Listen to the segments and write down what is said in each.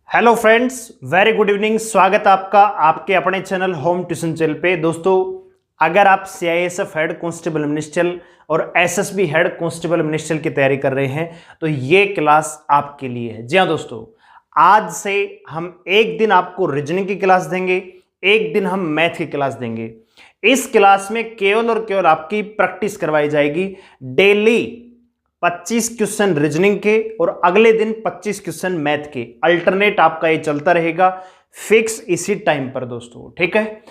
Hello friends, very good evening. स्वागत है आपका आपके अपने चैनल होम ट्यूशन चैनल पे। दोस्तों, अगर आप सीआईएसएफ हेड कांस्टेबल मिनिस्ट्रियल और एसएसबी हेड कांस्टेबल मिनिस्ट्रियल की तैयारी कर रहे हैं तो ये क्लास आपके लिए है। जी हाँ दोस्तों, आज से हम एक दिन आपको रीजनिंग की क्लास देंगे, एक दिन हम मैथ की क्लास देंगे। इस क्लास में केवल और केवल आपकी प्रैक्टिस करवाई जाएगी। डेली 25 क्वेश्चन रीजनिंग के और अगले दिन 25 क्वेश्चन मैथ के, अल्टरनेट आपका ये चलता रहेगा फिक्स इसी टाइम पर दोस्तों, ठीक है।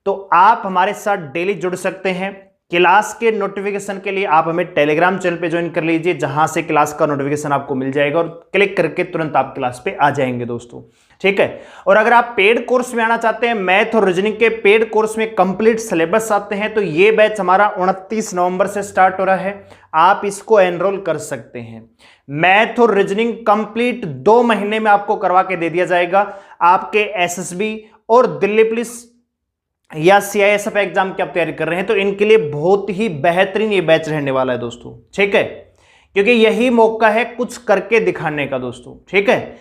तो आप हमारे साथ डेली जुड़ सकते हैं। क्लास के नोटिफिकेशन के लिए आप हमें टेलीग्राम चैनल पे ज्वाइन कर लीजिए, जहां से क्लास का नोटिफिकेशन आपको मिल जाएगा और क्लिक करके तुरंत आप क्लास पे आ जाएंगे दोस्तों, ठीक है। और अगर आप पेड कोर्स में आना चाहते हैं, मैथ और रीजनिंग के पेड कोर्स में कंप्लीट सिलेबस आते हैं, तो ये बैच हमारा 29 नवंबर से स्टार्ट हो रहा है। आप इसको एनरोल कर सकते हैं। मैथ और रीजनिंग कंप्लीट 2 महीने में आपको करवा के दे दिया जाएगा। आपके एसएसबी और दिल्ली पुलिस या सीआईएसएफ एग्जाम की आप तैयारी कर रहे हैं तो इनके लिए बहुत ही बेहतरीन ये बैच रहने वाला है दोस्तों, ठीक है। क्योंकि यही मौका है कुछ करके दिखाने का दोस्तों, ठीक है।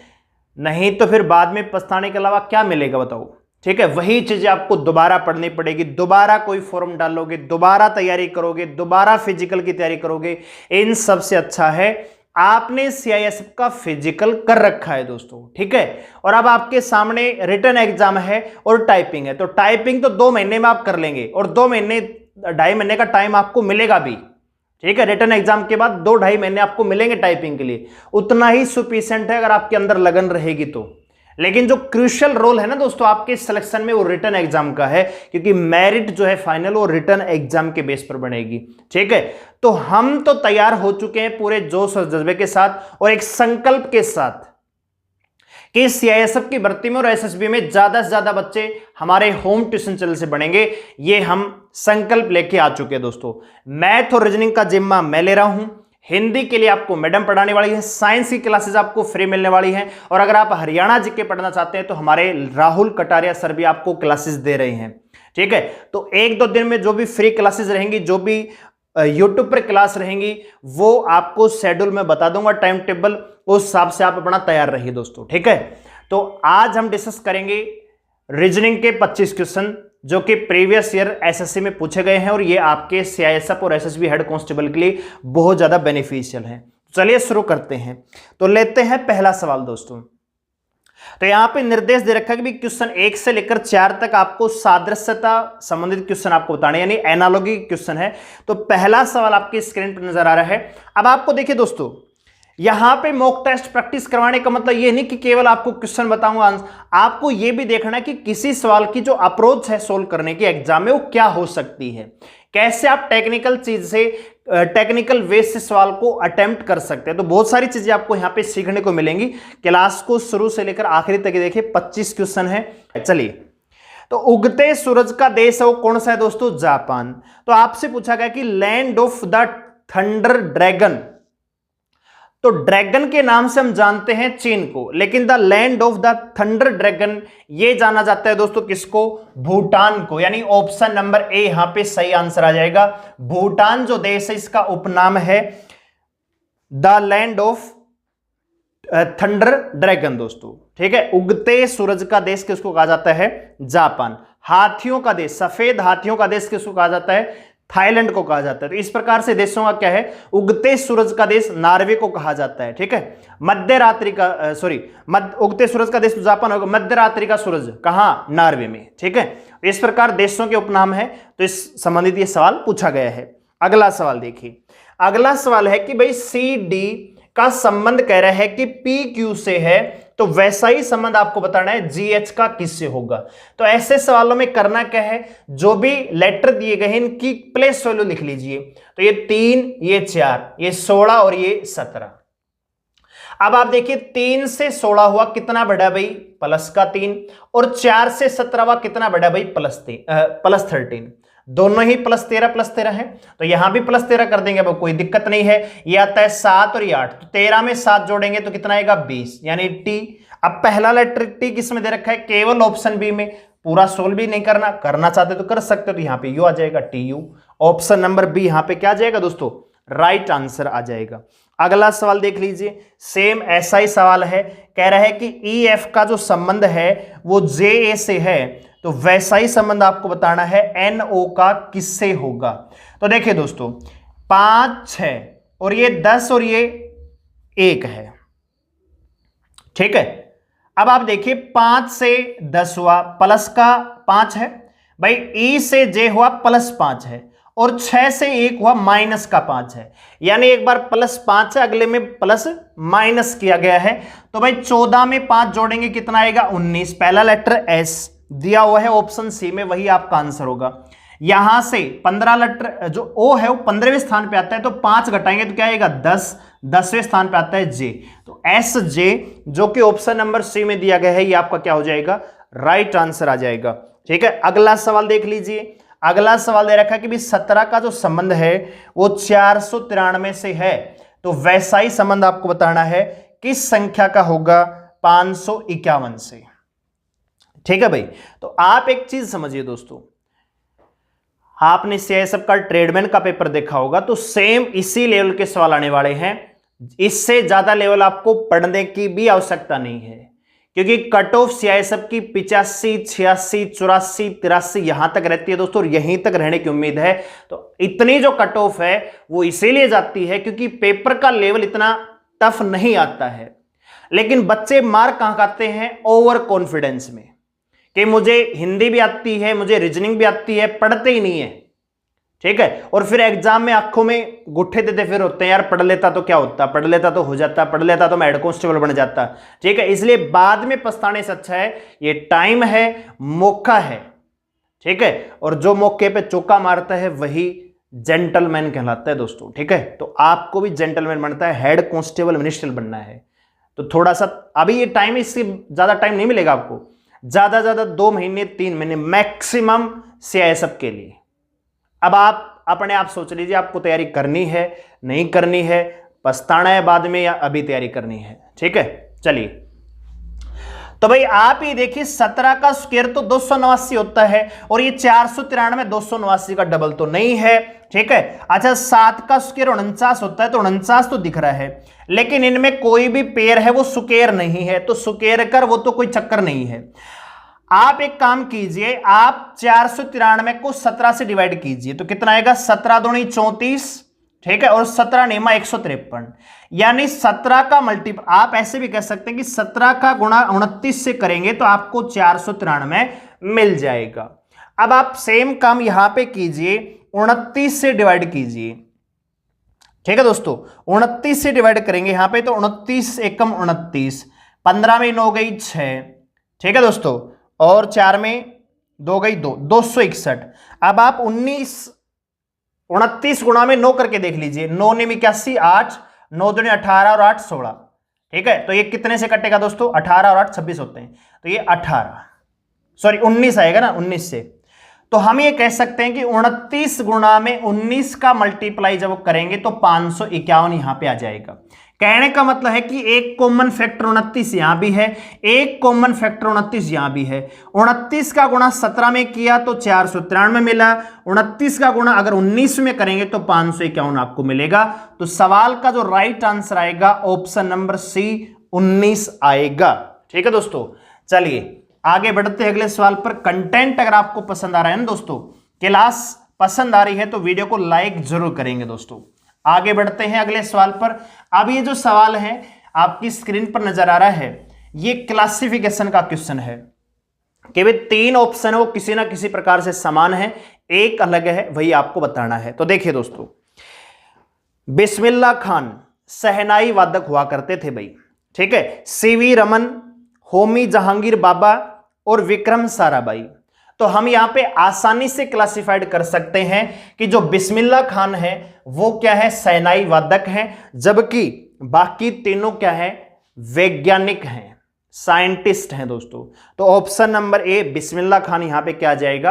नहीं तो फिर बाद में पछताने के अलावा क्या मिलेगा बताओ, ठीक है। वही चीजें आपको दोबारा पढ़नी पड़ेगी, दोबारा कोई फॉर्म डालोगे, दोबारा तैयारी करोगे, दोबारा फिजिकल की तैयारी करोगे। इन सबसे अच्छा है आपने सीआईएसएफ का फिजिकल कर रखा है दोस्तों, ठीक है। और अब आपके सामने रिटन एग्जाम है और टाइपिंग है, तो टाइपिंग तो 2 महीने में आप कर लेंगे और 2 महीने 2.5 महीने का टाइम आपको मिलेगा भी, ठीक है। रिटन एग्जाम के बाद 2-2.5 महीने आपको मिलेंगे टाइपिंग के लिए, उतना ही सफिशिएंट है अगर आपके अंदर लगन रहेगी तो। लेकिन जो क्रूशियल रोल है ना दोस्तों आपके सिलेक्शन में, वो रिटन एग्जाम का है, क्योंकि मेरिट जो है फाइनल वो रिटन एग्जाम के बेस पर बनेगी, ठीक है। तो हम तो तैयार हो चुके हैं पूरे जोश और जज्बे के साथ और एक संकल्प के साथ कि सीआईएसएफ की भर्ती में और एसएसबी में ज्यादा से ज्यादा बच्चे हमारे होम ट्यूशन चैनल से बढ़ेंगे। ये हम संकल्प लेके आ चुके हैं दोस्तों। मैथ और रीजनिंग का जिम्मा मैं ले रहा हूं, हिंदी के लिए आपको मैडम पढ़ाने वाली है, साइंस की क्लासेस आपको फ्री मिलने वाली हैं, और अगर आप हरियाणा जीके पढ़ना चाहते हैं तो हमारे राहुल कटारिया सर भी आपको क्लासेस दे रहे हैं, ठीक है। तो 1-2 दिन में जो भी फ्री क्लासेस रहेंगी, जो भी यूट्यूब पर क्लास रहेंगी, वो आपको शेड्यूल में बता दूंगा, टाइम टेबल, उस हिसाब से आप अपना तैयार रहिए दोस्तों, ठीक है। तो आज हम डिस्कस करेंगे रीजनिंग के 25 क्वेश्चन जो कि प्रीवियस ईयर एसएससी में पूछे गए हैं, और ये आपके सीआईएसएफ और एसएसबी हेड कांस्टेबल के लिए बहुत ज्यादा बेनिफिशियल है। चलिए शुरू करते हैं। तो लेते हैं पहला सवाल दोस्तों। तो यहां पे निर्देश दे रखा है कि क्वेश्चन 1 से लेकर 4 तक आपको सादृश्यता संबंधित क्वेश्चन आपको बताने, यानी एनालॉजी क्वेश्चन है। तो पहला सवाल आपकी स्क्रीन पर नजर आ रहा है। अब आपको देखिए दोस्तों, यहां पे मॉक टेस्ट प्रैक्टिस करवाने का मतलब ये नहीं कि केवल आपको क्वेश्चन बताऊंगा, आपको ये भी देखना है कि किसी सवाल की जो अप्रोच है सोल्व करने की एग्जाम में वो क्या हो सकती है, कैसे आप टेक्निकल चीज से, टेक्निकल वे से सवाल को अटेम्प्ट कर सकते हैं। तो बहुत सारी चीजें आपको यहां पे सीखने को मिलेंगी। क्लास को शुरू से लेकर आखिरी तक देखिए, 25 क्वेश्चन है। चलिए, तो उगते सूरज का देश है वो कौन सा है दोस्तों? जापान। तो आपसे पूछा गया कि land of the thunder dragon, तो ड्रैगन के नाम से हम जानते हैं चीन को, लेकिन the land of the thunder dragon ये जाना जाता है दोस्तों किसको? भूटान को। यानी ऑप्शन नंबर ए यहां पे सही आंसर आ जाएगा। भूटान जो देश है इसका उपनाम है the land of thunder dragon दोस्तों, ठीक है। उगते सूरज का देश किसको कहा जाता है? जापान। हाथियों का देश, सफेद हाथियों का देश किसको कहा जाता है? थाईलैंड को कहा जाता है। तो इस प्रकार से देशों का क्या है? उगते सूरज का देश नॉर्वे को कहा जाता है, ठीक है। मध्य रात्रि का उगते सूरज का देश जापान होगा, मध्य रात्रि का सूरज कहां? नॉर्वे में, ठीक है। इस प्रकार देशों के उपनाम है, तो इस संबंधित ये सवाल पूछा गया है। अगला सवाल देखिए। अगला सवाल है कि भाई सी डी का संबंध कह रहा है कि पी क्यू से है, तो वैसा ही संबंध आपको बताना है जीएच का किससे होगा। तो ऐसे सवालों में करना क्या है, जो भी लेटर दिए गए हैं इनकी प्लेस वैल्यू लिख लीजिए। तो ये 3, ये 4, ये 16 और ये 17। अब आप देखिए 3 से 16 हुआ कितना बढ़ा भाई? प्लस का 3। और 4 से 17 हुआ कितना बढ़ा भाई? प्लस 13। दोनों ही +13 है, तो यहां भी +13 कर देंगे, अब कोई दिक्कत नहीं है। ये आता है 7 और ये 8, तो 13 में 7 जोड़ेंगे तो कितना आएगा? 20, यानी टी। अब पहला लेटर टी किस में दे रखा है? केवल ऑप्शन बी में। पूरा सोल्व भी नहीं करना चाहते तो कर सकते हो, तो यहां पे यू आ जाएगा, T U. Option number B यहां पे क्या आ जाएगा दोस्तों? राइट आंसर आ जाएगा। अगला सवाल देख लीजिए, सेम ऐसा ही सवाल है, कह रहा है कि ई एफ का जो संबंध है वो जे ए से है, तो वैसा ही संबंध आपको बताना है एन ओ का किससे होगा। तो देखिए दोस्तों 5 6 और ये 10 और ये 1 है, ठीक है। अब आप देखिए 5 से 10 हुआ प्लस का 5 है भाई, ई से जे हुआ +5 है, और 6 से 1 हुआ माइनस का 5 है, यानी एक बार +5 है, अगले में प्लस माइनस किया गया है। तो भाई 14 में 5 जोड़ेंगे कितना आएगा 19, पहला लेटर एस दिया हुआ है ऑप्शन सी में, वही आपका आंसर होगा। यहां से 15 लेटर जो ओ है वो 15वें स्थान पे आता है, तो 5 घटाएंगे तो क्या आएगा 10, 10वें स्थान पे आता है जे, तो एस जे जो कि ऑप्शन नंबर सी में दिया गया है, ये आपका क्या हो जाएगा राइट आंसर आ जाएगा, ठीक है। अगला सवाल देख लीजिए, अगला सवाल दे रखा है कि भी 17 का जो संबंध है वो 493 से है, तो वैसा ही संबंध आपको बताना है किस संख्या का होगा 551 से, ठीक है भाई। तो आप एक चीज समझिए दोस्तों, आपने सीआईएसएफ का ट्रेडमैन का पेपर देखा होगा, तो सेम इसी लेवल के सवाल आने वाले हैं, इससे ज्यादा लेवल आपको पढ़ने की भी आवश्यकता नहीं है, क्योंकि कट ऑफ सीआईएसएफ की 85 86 84 83 यहां तक रहती है दोस्तों, यहीं तक रहने की उम्मीद है। तो इतनी जो कट ऑफ है वो इसीलिए जाती है क्योंकि पेपर का लेवल इतना टफ नहीं आता है, लेकिन बच्चे मार कहां खाते हैं ओवर कॉन्फिडेंस में, कि मुझे हिंदी भी आती है, मुझे रीजनिंग भी आती है, पढ़ते ही नहीं है, ठीक है। और फिर एग्जाम में आंखों में गुट्ठे देते फिर होते हैं, यार पढ़ लेता तो क्या होता, पढ़ लेता तो हो जाता, पढ़ लेता तो मैं हेड कांस्टेबल बन जाता, ठीक है। इसलिए बाद में पछताने से अच्छा है ये टाइम है, मौका है, ठीक है। और जो मौके पे चौका मारता है वही जेंटलमैन कहलाता है दोस्तों, ठीक है। तो आपको भी जेंटलमैन बनता है, हेड कांस्टेबल मिनिस्टर बनना है, तो थोड़ा सा अभी ये टाइम, इससे ज्यादा टाइम नहीं मिलेगा आपको, ज्यादा 2 महीने 3 महीने मैक्सिमम सीआईएसएफ के लिए। अब आप अपने आप सोच लीजिए आपको तैयारी करनी है नहीं करनी है, पछताना है बाद में या अभी तैयारी करनी है, ठीक है। चलिए तो भाई आप ही देखिए 17 का स्क्वायर तो 289 होता है, और ये 493 289 का डबल तो नहीं है, ठीक है। अच्छा 7 का स्क्वायर 49 होता है, तो 49 तो दिख रहा है, लेकिन इनमें कोई भी पेयर है वो स्क्वायर नहीं है, तो स्क्वायर कर वो तो कोई चक्कर नहीं है। आप एक काम कीजिए, आप 493 को 17 से डिवाइड कीजिए, तो कितना आएगा 17 दूनी 34, ठीक है, और 17 नेमा 153, यानी 17 का मल्टीपल, आप ऐसे भी कह सकते हैं कि 17 का गुणा 29 से करेंगे तो आपको 493 मिल जाएगा। अब आप सेम काम यहां पे कीजिए, 29 से डिवाइड कीजिए, ठीक है दोस्तों। 29 से डिवाइड करेंगे यहां पे, तो 29 एकम 29, 15 में 9 गई 6, ठीक है दोस्तों, और 4 में 2 गई 2, 261। अब आप 29 गुणा में 9 करके देख लीजिए, 9 ने 81, 8, 9 दूनी 18 और 8 16, ठीक है। तो ये कितने से कटेगा दोस्तों, 18 और 8 26 होते हैं, तो ये 19 आएगा ना, 19 से। तो हम ये कह सकते हैं कि 29 गुणा में 19 का मल्टीप्लाई जब करेंगे तो 551 यहां पे आ जाएगा। कहने का मतलब है कि एक कॉमन फैक्टर 29 यहां भी है, एक कॉमन फैक्टर 29 यहां भी है। 29 का गुणा 17 में किया तो 493 मिला, 29 का गुणा अगर 19 में करेंगे तो 551 आपको मिलेगा। तो सवाल का जो राइट आंसर आएगा ऑप्शन नंबर सी 19 आएगा, ठीक है दोस्तों। चलिए आगे बढ़ते हैं अगले सवाल पर। कंटेंट अगर आपको पसंद आ रहा है ना दोस्तों, क्लास पसंद आ रही है, तो वीडियो को लाइक जरूर करेंगे दोस्तों। आगे बढ़ते हैं अगले सवाल पर। अब ये जो सवाल है आपकी स्क्रीन पर नजर आ रहा है, ये क्लासिफिकेशन का क्वेश्चन है कि भाई 3 ऑप्शन है वो किसी ना किसी प्रकार से समान है, एक अलग है, वही आपको बताना है। तो देखिए दोस्तों, बिस्मिल्लाह खान शहनाई वादक हुआ करते थे भाई, ठीक है। सीवी रमन, होमी जहांगीर बाबा और विक्रम साराभाई। तो हम यहां पे आसानी से क्लासिफाइड कर सकते हैं कि जो बिस्मिल्लाह खान है वो क्या है, शहनाई वादक हैं, जबकि बाकी तीनों क्या है, वैज्ञानिक हैं, साइंटिस्ट हैं दोस्तों। तो option number A Bismillah Khan यहां पे क्या आ जाएगा,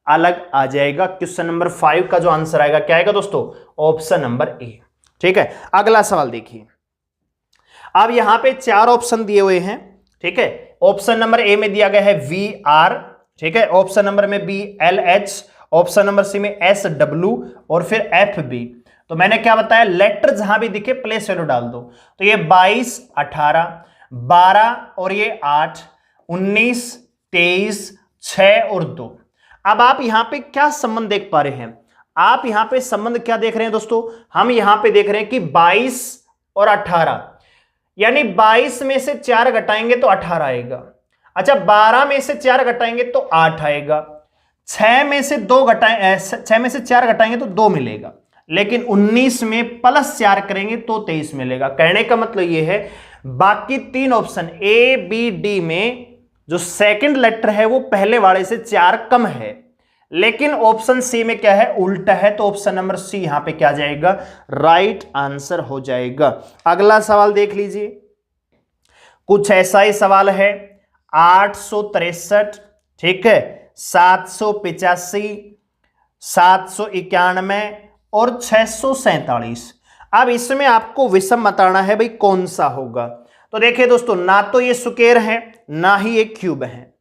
अलग आ जाएगा। क्वेश्चन नंबर 5 का जो आंसर आएगा क्या आएगा दोस्तों, ऑप्शन नंबर ए, ठीक है। अगला सवाल देखिए, अब यहां पे 4 ऑप्शन दिए हुए हैं, ठीक है। ऑप्शन नंबर ए में दिया गया है VR, ठीक है। ऑप्शन नंबर में B LH, option number C में SW और फिर FB। तो मैंने क्या बताया, लेटर जहां भी दिखे प्लेस वैल्यू डाल दो। तो ये 22, 18, 12 और ये 8, 19, 23, 6 और 2। अब आप यहां पे क्या संबंध देख पा रहे हैं, आप यहां पे संबंध क्या देख रहे हैं दोस्तों, हम यहां पे देख रहे हैं कि 22 और 18, यानी 22 में से 4 घटाएंगे तो 18 आएगा। अच्छा, 12 में से 4 घटाएंगे तो 8 आएगा। 6 में से 4 घटाएंगे तो 2 मिलेगा, लेकिन 19 में प्लस 4 करेंगे तो 23 मिलेगा। कहने का मतलब यह है बाकी 3 ऑप्शन ए बी डी में जो सेकंड लेटर है वो पहले वाले से 4 कम है, लेकिन ऑप्शन सी में क्या है, उल्टा है। तो ऑप्शन नंबर सी यहां पे क्या जाएगा, राइट आंसर हो जाएगा। अगला सवाल देख लीजिए, कुछ ऐसा ही सवाल है। 863, ठीक है, 785, 791 और 647। अब इसमें आपको विषम बताना है भाई कौन सा होगा। तो देखिए दोस्तों, ना तो ये स्क्वायर है ना ही ये क्यूब है,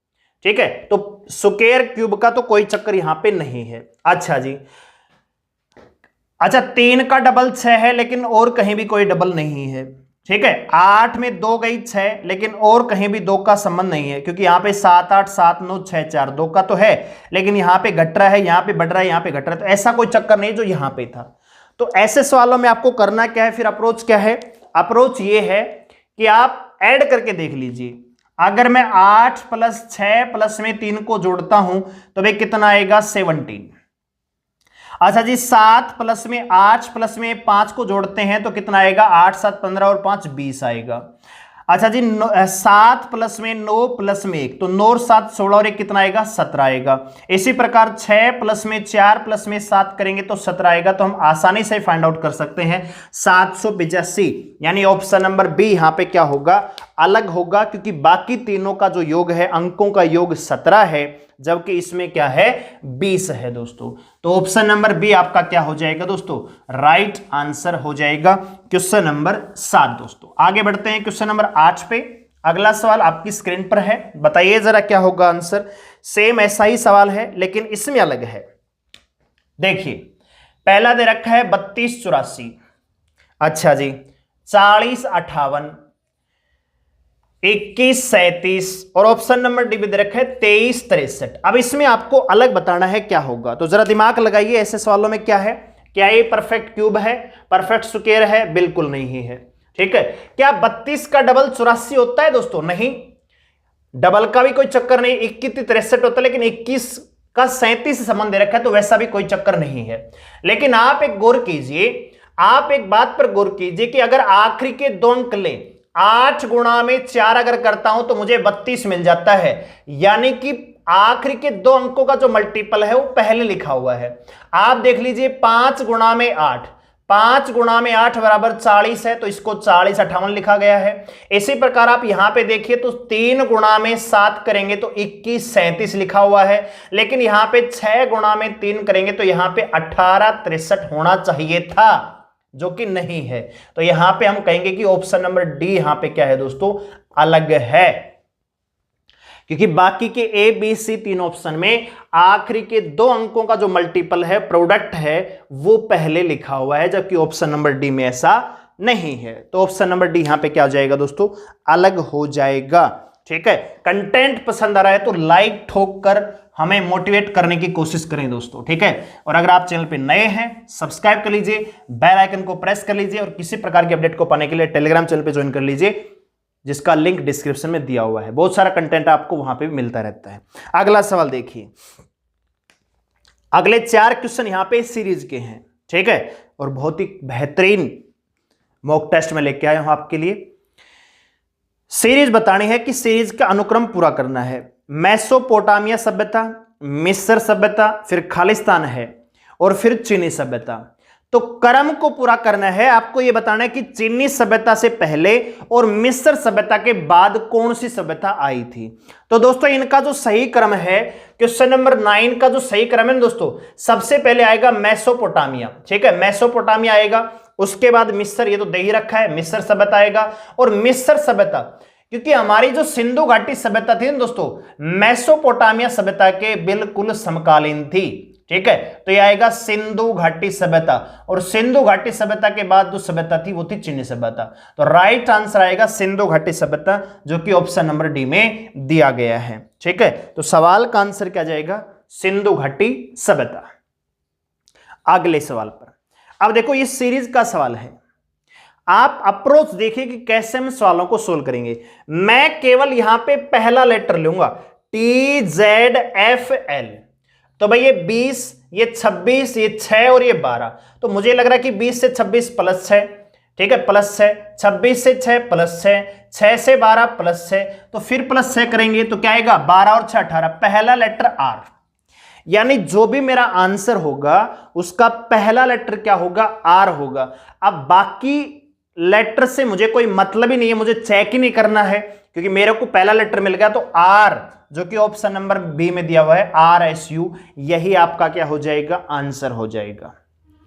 ठीक है, तो स्क्वायर क्यूब का तो कोई चक्कर यहां पे नहीं है। अच्छा जी, अच्छा 3 का डबल 6 है, लेकिन और कहीं भी कोई डबल नहीं है, ठीक है। 8 में 2 गई 6, लेकिन और कहीं भी 2 का संबंध नहीं है, क्योंकि यहां पे 7 8 7 9 6 4 2 का तो है, लेकिन यहां पे घट रहा है, यहां पे बढ़ रहा है, यहां पे घट रहा है, तो ऐसा कोई चक्कर नहीं जो यहां पे था। तो ऐसे सवालों में आपको करना क्या है, फिर अप्रोच क्या है, अप्रोच ये है कि आप ऐड करके देख लीजिए। अगर मैं 8 + 6 प्लस में 3 को जोड़ता हूं तो भाई कितना आएगा, 17। अच्छा जी, 7 प्लस में 8 प्लस में 5 को जोड़ते हैं तो कितना आएगा, 8 7 15 और 5 20 आएगा। अच्छा जी, 7 प्लस में 9 प्लस में 1, तो 9 और 7 16 और 1 कितना आएगा, 17 आएगा। इसी प्रकार 6 प्लस में 4 प्लस में 7 करेंगे तो 17 आएगा। तो हम आसानी से फाइंड आउट कर सकते हैं 785, यानी ऑप्शन नंबर बी यहां पे क्या होगा, अलग होगा, क्योंकि बाकी तीनों का जो योग है, अंकों का योग 17 है, जबकि इसमें क्या है, 20 है दोस्तों। तो ऑप्शन नंबर बी आपका क्या हो जाएगा दोस्तों, राइट आंसर हो जाएगा, क्वेश्चन नंबर 7 दोस्तों। आगे बढ़ते हैं क्वेश्चन नंबर 8 पे। अगला सवाल आपकी स्क्रीन पर है, बताइए जरा क्या होगा आंसर। सेम ऐसा ही सवाल है, लेकिन इसमें अलग है। देखिए, पहला दे रखा है 32 84, अच्छा जी 40 58, 21 37 और ऑप्शन नंबर डी भी दे रखा है 23 63। अब इसमें आपको अलग बताना है क्या होगा, तो जरा दिमाग लगाइए। ऐसे सवालों में क्या है, क्या ये परफेक्ट क्यूब है, परफेक्ट स्क्वायर है, बिल्कुल नहीं है, ठीक है। क्या 32 का डबल 84 होता है दोस्तों, नहीं, डबल का भी कोई चक्कर नहीं। 21 63 होता है, लेकिन 21 का 37 संबंध दे रखा है, तो वैसा भी कोई चक्कर नहीं है। लेकिन आप एक गौर कीजिए, आप एक बात पर गौर कीजिए कि अगर आखिरी के 2 अंक लें, 8 गुणा में 4 अगर करता हूं तो मुझे 32 मिल जाता है, यानी कि आखिरी के 2 अंकों का जो मल्टीपल है वो पहले लिखा हुआ है। आप देख लीजिए, 5 गुणा में 8, 5 गुणा में 8 बराबर 40 है, तो इसको 40 58 लिखा गया है। इसी प्रकार आप यहां पे देखिए तो 3 गुणा में 7 करेंगे तो 21 37 लिखा हुआ है, लेकिन यहां पे 6 गुणा में 3 करेंगे तो यहां पे 18 63 होना चाहिए था, जो कि नहीं है। तो यहां पे हम कहेंगे कि ऑप्शन नंबर डी यहां पे क्या है दोस्तों, अलग है, क्योंकि बाकी के ए बी सी 3 ऑप्शन में आखिरी के 2 अंकों का जो मल्टीपल है, प्रोडक्ट है, वो पहले लिखा हुआ है, जबकि ऑप्शन नंबर डी में ऐसा नहीं है। तो ऑप्शन नंबर डी यहां पे क्या हो जाएगा दोस्तों, अलग हो जाएगा, ठीक है। कंटेंट पसंद आ रहा है तो लाइक ठोक कर हमें मोटिवेट करने की कोशिश करें दोस्तों, ठीक है। और अगर आप चैनल पे नए हैं, सब्सक्राइब कर लीजिए, बेल आइकन को प्रेस कर लीजिए, और किसी प्रकार की अपडेट को पाने के लिए टेलीग्राम चैनल पे ज्वाइन कर लीजिए, जिसका लिंक डिस्क्रिप्शन में दिया हुआ है। बहुत सारा कंटेंट आपको वहां पे भी मिलता रहता है। अगला सवाल देखिए, अगले 4 क्वेश्चन यहां पे सीरीज के हैं, ठीक है, और बहुत ही बेहतरीन मॉक टेस्ट में लेके आया हूं आपके लिए। सीरीज बतानी है कि सीरीज का अनुक्रम पूरा करना है। मेसोपोटामिया सभ्यता, मिस्र सभ्यता, फिर खालिस्तान है, और फिर चीनी सभ्यता। तो क्रम को पूरा करना है, आपको यह बताना है कि चीनी सभ्यता से पहले और मिस्र सभ्यता के बाद कौन सी सभ्यता आई थी। तो दोस्तों, इनका जो सही क्रम है, क्वेश्चन नंबर 9 का जो सही क्रम है दोस्तों, सबसे पहले आएगा मेसोपोटामिया, ठीक है, मेसोपोटामिया आएगा, उसके बाद मिस्र, ये तो दे ही रखा है, मिस्र सभ्यता आएगा। और मिस्र सभ्यता, क्योंकि हमारी जो सिंधु घाटी सभ्यता थी ना दोस्तों, मेसोपोटामिया सभ्यता के बिल्कुल समकालीन थी, ठीक है, तो ये आएगा सिंधु घाटी सभ्यता, और सिंधु घाटी सभ्यता के बाद जो सभ्यता थी वो थी चीनी सभ्यता। तो राइट आंसर आएगा सिंधु घाटी सभ्यता, जो कि ऑप्शन नंबर डी में दिया गया है। ठीक है, तो सवाल का आंसर क्या जाएगा, सिंधु घाटी सभ्यता। अगले सवाल पर, अब देखो ये सीरीज का सवाल है, आप अप्रोच देखिए कि कैसे हम सवालों को सोल्व करेंगे। मैं केवल यहां पे पहला लेटर लूंगा TZFL, तो भाई ये 20, ये 26, ये 6 और ये 12, तो मुझे लग रहा है कि 20 से 26 प्लस 6, ठीक है, प्लस 6, 26 से 6 प्लस 6, 6 से 12 प्लस 6, तो फिर प्लस 6 करेंगे तो क्या आएगा 12 और 6 18, पहला लेटर आर, यानी जो भी मेरा आंसर होगा उसका पहला लेटर क्या होगा, आर होगा। अब बाकी लेटर से मुझे कोई मतलब ही नहीं है, मुझे चेक ही नहीं करना है, क्योंकि मेरे को पहला लेटर मिल गया, तो आर जो कि ऑप्शन नंबर बी में दिया हुआ है RSU, यही आपका क्या हो जाएगा, आंसर हो जाएगा।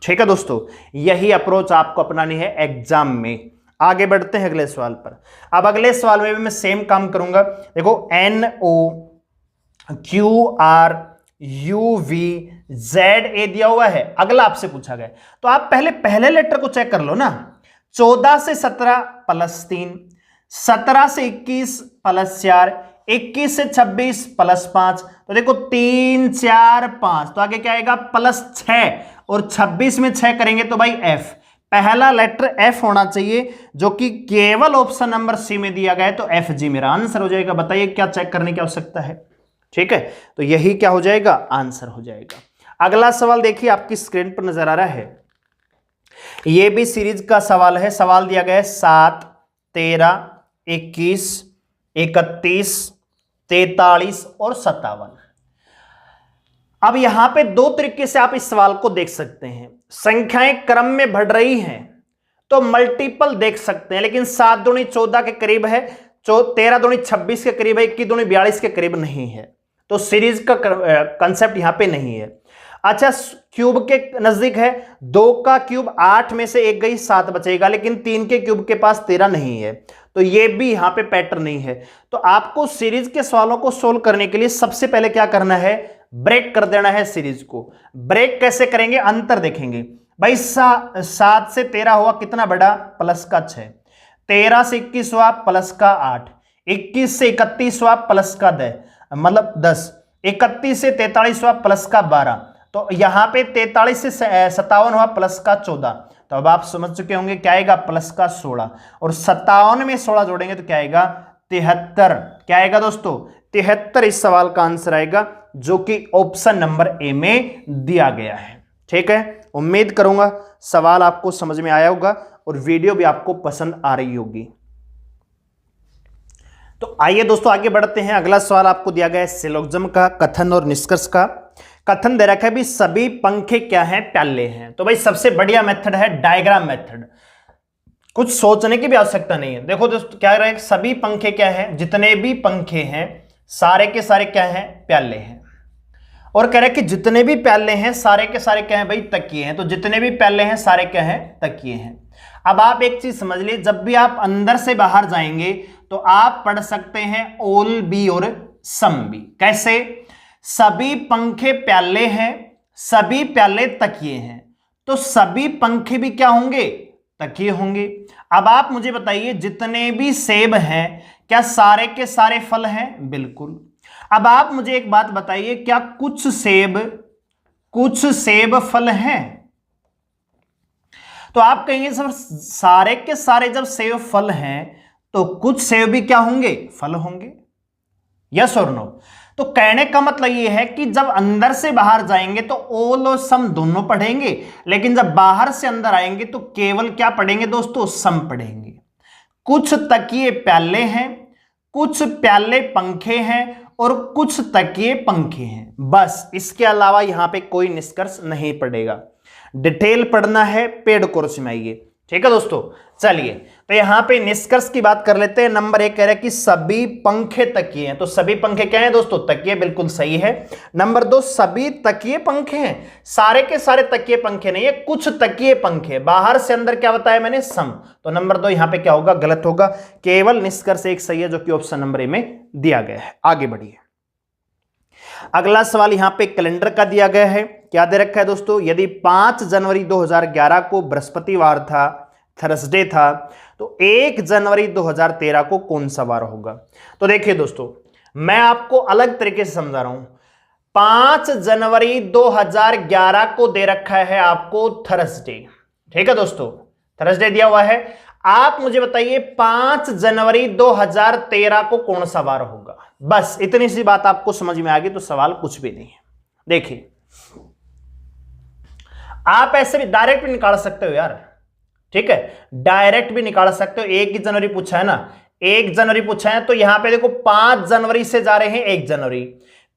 ठीक है दोस्तों, यही अप्रोच आपको अपनानी है एग्जाम में। आगे बढ़ते हैं अगले सवाल पर। अब अगले सवाल में भी मैं सेम काम करूंगा। देखो NOQRUVZA दिया हुआ है, अगला आपसे पूछा गया, तो आप पहले लेटर को चेक कर लो ना। 14 से 17 प्लस 3, 17 से 21 प्लस 4, 21 से 26 प्लस 5, तो देखो 3 4 5, तो आगे क्या आएगा प्लस 6, और 26 में 6 करेंगे तो भाई F, पहला लेटर F होना चाहिए, जो कि केवल ऑप्शन नंबर सी में दिया गया है, तो FG मेरा आंसर हो जाएगा। बताइए क्या चेक करने की आवश्यकता है। ठीक है, तो यही क्या हो जाएगा, आंसर हो जाएगा। अगला सवाल देखिए आपकी स्क्रीन पर नजर आ रहा है, यह भी सीरीज का सवाल है। सवाल दिया गया है 7, 13, 21, 31, 43 और 57। अब यहां पे दो तरीके से आप इस सवाल को देख सकते हैं। संख्याएं क्रम में बढ़ रही हैं तो मल्टीपल देख सकते हैं, लेकिन 7 दूनी 14 के करीब है, 13 दूनी 26 के करीब है, 21 दूनी 42 के करीब नहीं है, तो सीरीज का कंसेप्ट यहां पे नहीं है। अच्छा, क्यूब के नजदीक है, 2 का क्यूब 8 में से 1 गई 7 बचेगा, लेकिन 3 के क्यूब के पास 13 नहीं है, तो ये भी यहां पे पैटर्न नहीं है। तो आपको सीरीज के सवालों को सोल्व करने के लिए सबसे पहले क्या करना है, ब्रेक कर देना है सीरीज को। ब्रेक कैसे करेंगे, अंतर देखेंगे भाई। 7 से 13 हुआ कितना बड़ा, प्लस का 6, 13 से 21 हुआ प्लस का 8, 21 से 31 हुआ प्लस का 10, 31 से 43 हुआ प्लस का 12, तो यहां पे 43 से 57 हुआ प्लस का 14, तो अब आप समझ चुके होंगे क्या आएगा, प्लस का 16, और 57 में 16 जोड़ेंगे तो क्या आएगा 73। क्या आएगा दोस्तों, 73 इस सवाल का आंसर आएगा, जो कि ऑप्शन नंबर ए में दिया गया है। ठीक है, उम्मीद करूंगा सवाल आपको समझ में आया होगा और वीडियो भी आपको पसंद आ रही होगी। तो आइए दोस्तों आगे बढ़ते हैं। अगला सवाल आपको दिया गया है सिलोग्जम का कथन और निष्कर्ष का। कथन दे रखा है भी सभी पंखे क्या हैं, प्याले हैं। तो भाई सबसे बढ़िया मेथड है डायग्राम मेथड, कुछ सोचने की भी आवश्यकता नहीं है। देखो दोस्तों क्या रहा है, सभी पंखे क्या हैं, जितने भी पंखे हैं सारे के सारे क्या हैं, प्याले हैं। और कह रहा है कि जितने भी प्याले हैं सारे के सारे क्या हैं भाई, तकिए हैं। तो जितने भी प्याले हैं सारे क्या हैं, तकिए हैं। अब आप एक चीज समझ लीजिए, जब भी आप अंदर से बाहर जाएंगे तो आप पढ़ सकते हैं ऑल बी और सम बी। कैसे, सभी पंखे प्याले हैं, सभी प्याले तकिए हैं, तो सभी पंखे भी क्या होंगे, तकिए होंगे। अब आप मुझे बताइए जितने भी सेब हैं क्या सारे के सारे फल हैं, बिल्कुल। अब आप मुझे एक बात बताइए, क्या कुछ सेब फल हैं? तो आप कहेंगे सर सारे के सारे जब सेब फल हैं तो कुछ सेब भी क्या होंगे, फल होंगे। यस और नो? तो कहने का मतलब यह है कि जब अंदर से बाहर जाएंगे तो ऑल और सम दोनों पढ़ेंगे, लेकिन जब बाहर से अंदर आएंगे तो केवल क्या पढ़ेंगे दोस्तों, सम पढ़ेंगे। कुछ तकिए प्याले हैं, कुछ प्याले पंखे हैं और कुछ तकिए पंखे हैं, बस। इसके अलावा यहां पे कोई निष्कर्ष नहीं पड़ेगा। डिटेल पढ़ना है पेड कोर्स में आइए। ठीक है दोस्तों, चलिए तो यहां पे निष्कर्ष की बात कर लेते हैं। नंबर 1 कह रहा है कि सभी पंखे तकिए हैं, तो सभी पंखे क्या हैं दोस्तों, तकिए, बिल्कुल सही है। नंबर 2, सभी तकिए पंखे हैं, सारे के सारे तकिए पंखे नहीं है, कुछ तकिए पंखे। बाहर से अंदर क्या बताया मैंने, सम। तो नंबर 2 यहां पे क्या होगा, गलत होगा। केवल निष्कर्ष एक सही है, जो कि ऑप्शन नंबर ए में दिया गया है। आगे बढ़िए। अगला सवाल यहां पे कैलेंडर का दिया गया है। क्या दे रखा है दोस्तों, यदि 5 जनवरी 2011 को बृहस्पतिवार था, थर्सडे था, तो 1 जनवरी 2013 को कौन सा वार होगा। तो देखिए दोस्तों, मैं आपको अलग तरीके से समझा रहा हूं। 5 जनवरी 2011 को दे रखा है आपको थर्सडे, ठीक है दोस्तों, थर्सडे दिया हुआ है। आप मुझे बताइए 5 जनवरी 2013 को कौन सा वार होगा। बस इतनी सी बात आपको समझ में आ गई तो सवाल कुछ भी नहीं है। देखिए, आप ऐसे भी डायरेक्ट भी निकाल सकते हो यार, ठीक है, डायरेक्ट भी निकाल सकते हो। 1 जनवरी पूछा है ना, 1 जनवरी पूछा है, तो यहां पे देखो 5 जनवरी से जा रहे हैं 1 जनवरी,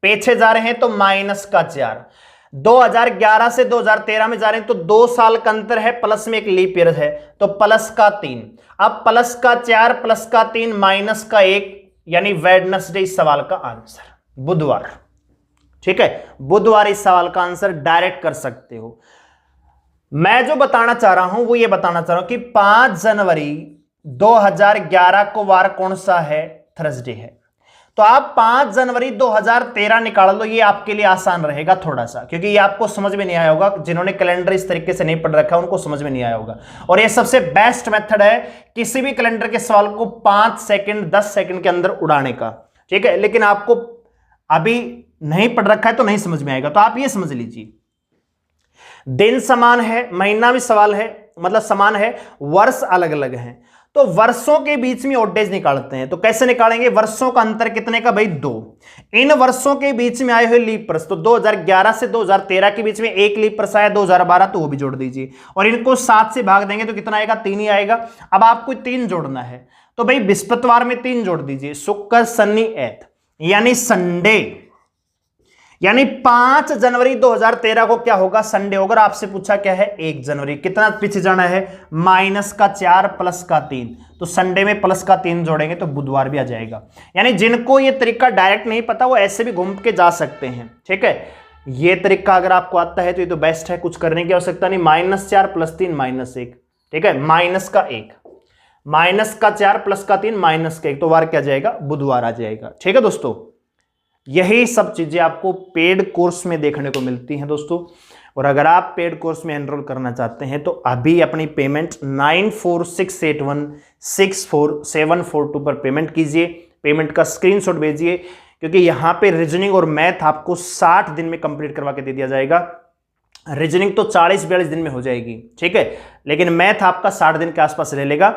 पीछे जा रहे हैं तो -4, 2011 से 2013 में जा रहे हैं तो 2 साल का अंतर है, प्लस में एक लीप ईयर है तो +3। अब +4 +3 -1, यानी वेडनेसडे इस सवाल का आंसर, बुधवार, ठीक है, बुधवार इस सवाल का आंसर डायरेक्ट कर सकते हो। मैं जो बताना चाह रहा हूं वो ये बताना चाह रहा हूं कि 5 जनवरी 2011 को वार कौन सा है, थर्सडे है। तो आप 5 जनवरी 2013 निकाल लो, ये आपके लिए आसान रहेगा थोड़ा सा, क्योंकि ये आपको समझ में नहीं आया होगा। जिन्होंने कैलेंडर इस तरीके से नहीं पढ़ रखा है उनको समझ में नहीं आया होगा। और ये सबसे बेस्ट मेथड है किसी भी कैलेंडर के सवाल को 5 सेकंड 10 सेकंड के अंदर उड़ाने का, ठीक है। लेकिन आपको अभी नहीं पढ़ रखा है तो नहीं समझ में आएगा। तो आप ये समझ लीजिए, दिन समान है, महीना भी सवाल है, मतलब समान है, वर्ष अलग अलग हैं, तो वर्षों के बीच में ओड डेज निकालते हैं। तो कैसे निकालेंगे, वर्षों का अंतर कितने का भाई, 2। इन वर्षों के बीच में आए हुए लीप वर्ष, तो 2011 से 2013 के बीच में एक लीप वर्ष आया 2012, तो वो भी जोड़ दीजिए, और इनको 7 से भाग देंगे तो कितना आएगा, 3 ही आएगा। अब आपको 3 जोड़ना है, तो भाई बृहस्पतिवार में 3 जोड़ दीजिए, शुक्र शनि ऐत, यानी संडे, यानी 5 जनवरी 2013 को क्या होगा, संडे होगा। आपसे पूछा क्या है, 1 जनवरी, कितना पीछे जाना है, -4 +3, तो संडे में +3 जोड़ेंगे तो बुधवार भी आ जाएगा। यानी जिनको ये तरीका डायरेक्ट नहीं पता वो ऐसे भी घूम के जा सकते हैं, ठीक है। ये तरीका अगर आपको आता है तो ये तो बेस्ट है, कुछ करने की आवश्यकता नहीं। -4 +3 -1, ठीक है, -1 -4 +3 -1, तो वार क्या जाएगा, बुधवार आ जाएगा, ठीक है दोस्तों। यही सब चीजें आपको पेड कोर्स में देखने को मिलती हैं दोस्तों। और अगर आप पेड कोर्स में एनरोल करना चाहते हैं तो अभी अपनी पेमेंट 9468164742 पर पेमेंट कीजिए, पेमेंट का स्क्रीनशॉट भेजिए, क्योंकि यहां पे रीजनिंग और मैथ आपको 60 दिन में कंप्लीट करवा के दे दिया जाएगा। रीजनिंग तो 40-42 दिन में हो जाएगी, ठीक है, लेकिन मैथ आपका 60 दिन के आसपास ले लेगा।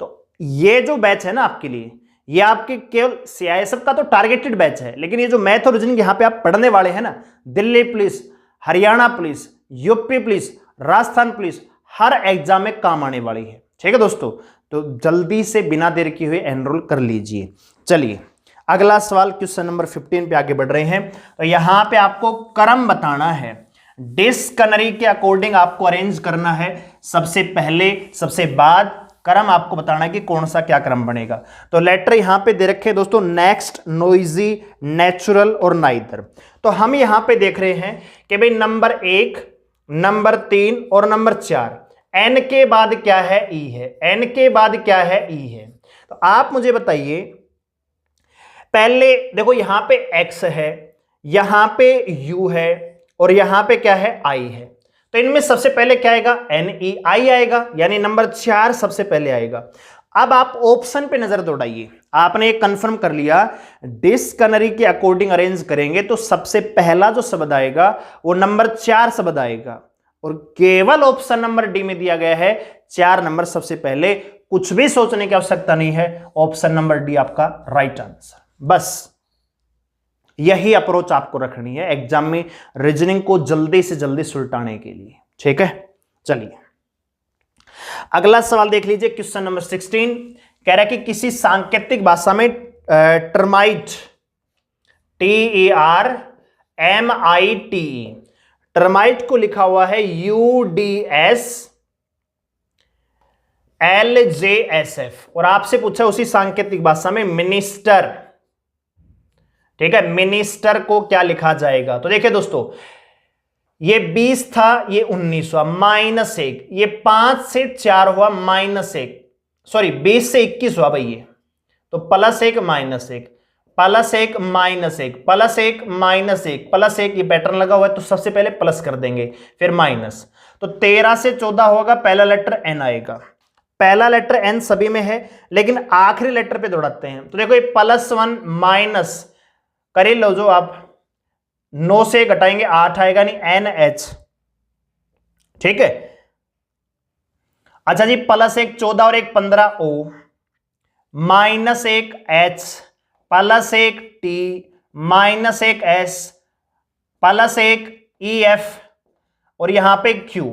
तो ये जो बैच है ना आपके लिए, ये आपके केवल सीआईएसएफ का तो टारगेटेड बैच है, लेकिन ये जो मैथ और रीजनिंग यहां पे आप पढ़ने वाले हैं ना, Delhi police, Haryana police, UP police, Rajasthan police, हर एग्जाम में काम आने वाली है, ठीक है दोस्तों। तो जल्दी से बिना देर किए हुए एनरोल कर लीजिए। चलिए अगला सवाल, क्वेश्चन नंबर 15 पे आगे बढ़ रहे हैं। तो यहां पे आपको क्रम बताना है, डिक्शनरी के अकॉर्डिंग आपको अरेंज करना है, सबसे पहले सबसे बाद क्रम आपको बताना है कि कौन सा क्या क्रम बनेगा। तो लेटर यहां पे दे रखे हैं दोस्तों, नेक्स्ट, नोइजी, नेचुरल और नाइदर। तो हम यहां पे देख रहे हैं कि भाई नंबर 1, नंबर 3 और नंबर 4, एन के बाद क्या है, ई है, एन के बाद क्या है, ई है। तो आप मुझे बताइए, पहले देखो यहां पे एक्स है, यहां पे यू है और यहां पे क्या है, आई है। तो इनमें सबसे पहले क्या आएगा, NEI आएगा, यानी नंबर 4 सबसे पहले आएगा। अब आप ऑप्शन पे नजर दौड़ाइए, आपने एक कंफर्म कर लिया, डिक्शनरी के अकॉर्डिंग अरेंज करेंगे तो सबसे पहला जो शब्द आएगा वो नंबर 4 शब्द आएगा, और केवल ऑप्शन नंबर डी में दिया गया है 4 नंबर सबसे पहले। कुछ भी सोचने की आवश्यकता नहीं है, ऑप्शन नंबर डी आपका राइट आंसर। बस यही अप्रोच आपको रखनी है एग्जाम में रीजनिंग को जल्दी से जल्दी सुलटाने के लिए, ठीक है। चलिए अगला सवाल देख लीजिए, क्वेश्चन नंबर 16 कह रहा है कि किसी सांकेतिक भाषा में टर्माइट, TERMITE, टर्माइट को लिखा हुआ है UDSLJSF, और आपसे पूछा उसी सांकेतिक भाषा में मिनिस्टर, ठीक है, मिनिस्टर को क्या लिखा जाएगा। तो देखिए दोस्तों, ये 20 था, ये 19 हुआ, -1, ये 5 से 4 हुआ, -1, सॉरी 20 से 21 हुआ भाई, ये तो +1 -1, +1 -1 +1 -1 +1, ये पैटर्न लगा हुआ है तो सबसे पहले प्लस कर देंगे फिर माइनस। तो 13 से 14 होगा, पहला लेटर एन आएगा। पहला लेटर एन सभी में है लेकिन आखिरी लेटर पे दौड़ाते हैं। तो देखो ये +1 माइनस कर ही लो जो आप, 9 से घटाएंगे 8 आएगा, नहीं NH, ठीक है। अच्छा जी, +1 14 और 1 15 O, -1 H, +1 T, -1 S, +1 EF और यहां पे Q,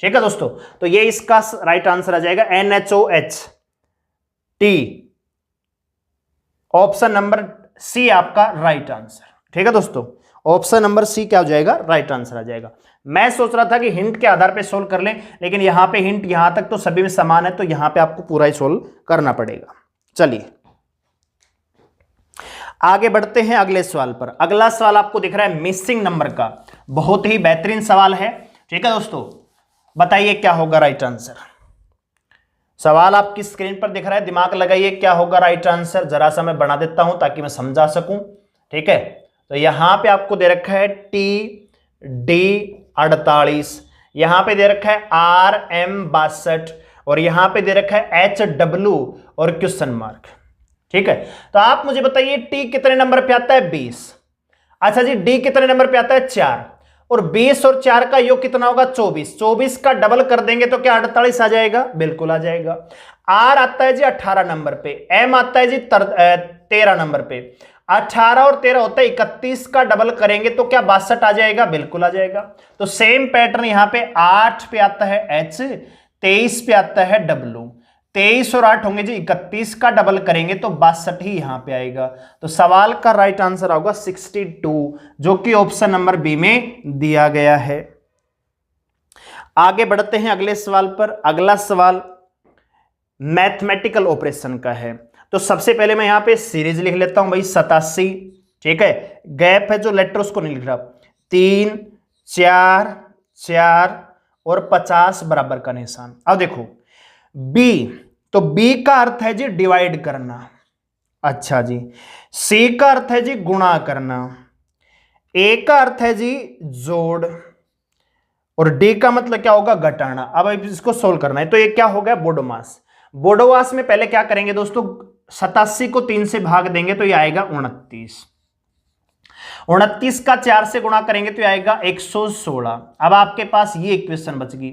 ठीक है दोस्तों। तो ये इसका राइट आंसर आ जाएगा NHOH T, option number C आपका राइट आंसर, ठीक है दोस्तों। ऑप्शन नंबर सी क्या हो जाएगा, राइट आंसर आ जाएगा। मैं सोच रहा था कि हिंट के आधार पे सोल्व कर लें, लेकिन यहां पे हिंट यहां तक तो सभी में समान है, तो यहां पे आपको पूरा ही सोल्व करना पड़ेगा। चलिए आगे बढ़ते हैं अगले सवाल पर। अगला सवाल आपको दिख रहा है मिसिंग नंबर का, बहुत ही बेहतरीन सवाल है, ठीक है दोस्तों। बताइए क्या होगा राइट आंसर। सवाल आपकी स्क्रीन पर दिख रहा है, दिमाग लगाइए क्या होगा राइट आंसर। जरा सा मैं बना देता हूं ताकि मैं समझा सकूं, ठीक है। तो यहां पे आपको दे रखा है TD 48, यहां पे दे रखा है RM 62 और यहां पे दे रखा है HW और क्वेश्चन मार्क, ठीक है। तो आप मुझे बताइए T कितने नंबर पे आता है, 20। अच्छा जी, D कितने नंबर पे आता है, 4, और 20 और 4 का योग कितना होगा, 24। 24 का डबल कर देंगे तो क्या 48 आ जाएगा, बिल्कुल आ जाएगा। R आता है जी 18 नंबर पे, M आता है जी 13 नंबर पे, 18 और 13 होता है 31 का डबल करेंगे तो क्या 62 आ जाएगा, बिल्कुल आ जाएगा। तो सेम पैटर्न यहां पे 8 पे आता है H, 23 पे आता है W, 23 और 8 होंगे जी 31 का डबल करेंगे तो 62 ही यहां पे आएगा। तो सवाल का राइट आंसर होगा 62, जो कि ऑप्शन नंबर बी में दिया गया है। आगे बढ़ते हैं अगले सवाल पर। अगला सवाल मैथमेटिकल ऑपरेशन का है। तो सबसे पहले मैं यहां पे सीरीज लिख लेता हूं भाई, 87, ठीक है। गैप है जो लेटर उसको नहीं लिख रहा, 3 4 4 और 50 बराबर का निशान। अब देखो B, तो B का अर्थ है जी डिवाइड करना, अच्छा जी। C का अर्थ है जी गुणा करना, A का अर्थ है जी जोड़, और D का मतलब क्या होगा, घटाना। अब इसको सोल्व करना है तो ये क्या हो गया, बोडोमास। बोडोमास में पहले क्या करेंगे दोस्तों, 87 को 3 से भाग देंगे तो ये आएगा 29, 29 का 4 से गुणा करेंगे तो ये आएगा 116। अब आपके पास ये इक्वेशन बच गई,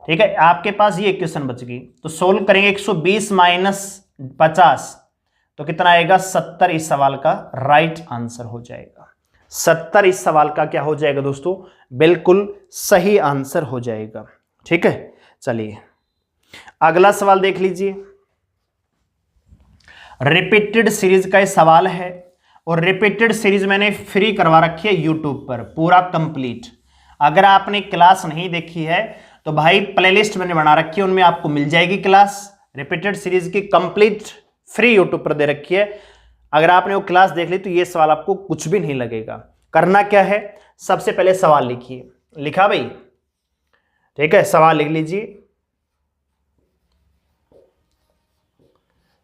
ठीक है, आपके पास ये इक्वेशन बच गई। तो सोल्व करेंगे 120 माइनस 50 तो कितना आएगा, 70 इस सवाल का राइट आंसर हो जाएगा। 70 इस सवाल का क्या हो जाएगा दोस्तों, बिल्कुल सही आंसर हो जाएगा, ठीक है। चलिए अगला सवाल देख लीजिए। रिपीटेड सीरीज का सवाल है और रिपीटेड सीरीज मैंने फ्री करवा रखी है यूट्यूब पर, पूरा कंप्लीट। अगर आपने क्लास नहीं देखी है तो भाई प्लेलिस्ट मैंने बना रखी है, उनमें आपको मिल जाएगी क्लास। रिपीटेड सीरीज की कंप्लीट फ्री यूट्यूब पर दे रखी है। अगर आपने वो क्लास देख ली तो ये सवाल आपको कुछ भी नहीं लगेगा। करना क्या है, सबसे पहले सवाल लिखिए, लिखा भाई, ठीक है। सवाल लिख लीजिए,